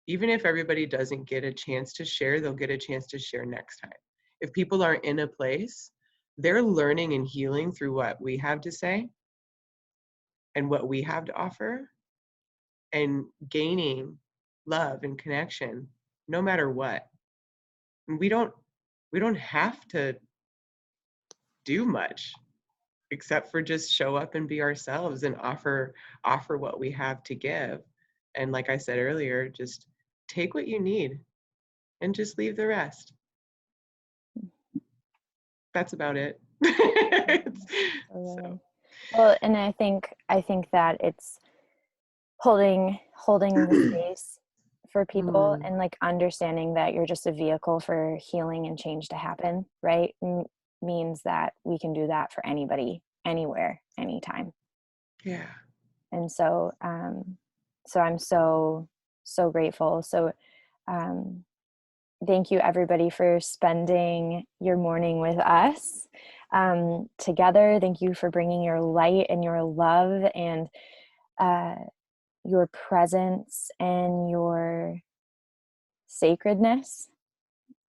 Even if everybody doesn't get a chance to share, they'll get a chance to share next time. If people aren't in a place, they're learning and healing through what we have to say and what we have to offer, and gaining love and connection no matter what. And we don't have to do much except for just show up and be ourselves and offer what we have to give. And like I said earlier, just take what you need and just leave the rest. That's about it. So. Well, and I think that it's holding the space for people and like understanding that you're just a vehicle for healing and change to happen, right? Means that we can do that for anybody, anywhere, anytime. Yeah. And so so I'm so grateful. So thank you everybody for spending your morning with us together. Thank you for bringing your light and your love and your presence and your sacredness,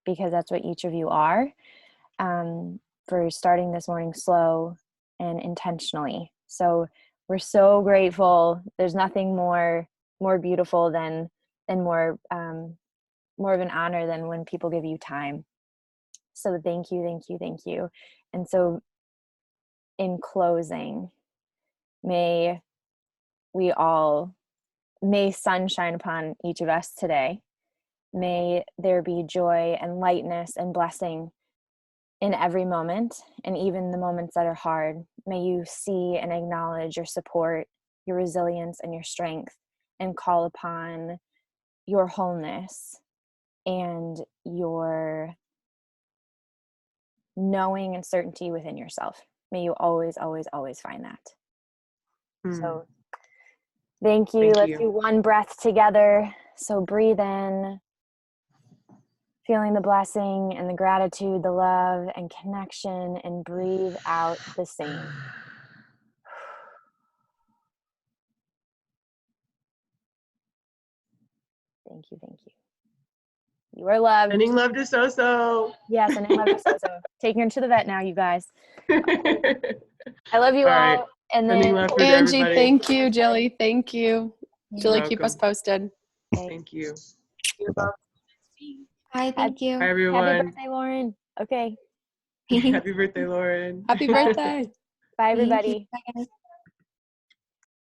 because that's what each of you are, for starting this morning slow and intentionally. So we're so grateful. There's nothing more beautiful than and more of an honor than when people give you time. So thank you. And so in closing, may sun shine upon each of us today. May there be joy and lightness and blessing in every moment, and even the moments that are hard. May you see and acknowledge your support, your resilience, and your strength, and call upon your wholeness and your knowing and certainty within yourself. May you always, always, always find that. So thank you. Let's do one breath together. So breathe in, feeling the blessing and the gratitude, the love and connection, and breathe out the same. Thank you. You are loved. Sending love to Soso. Yeah, sending love to Soso. Taking her to the vet now, you guys. I love you all. Right. And Sending then love for Angie, everybody. thank you. Jelly, thank you. You're Jelly, keep us welcome. posted. Thank you. Hi, thank you. Hi, Happy everyone. birthday, Lauren. Okay. Happy birthday, Lauren. Happy birthday. Bye, Thank you. everybody. Bye, guys.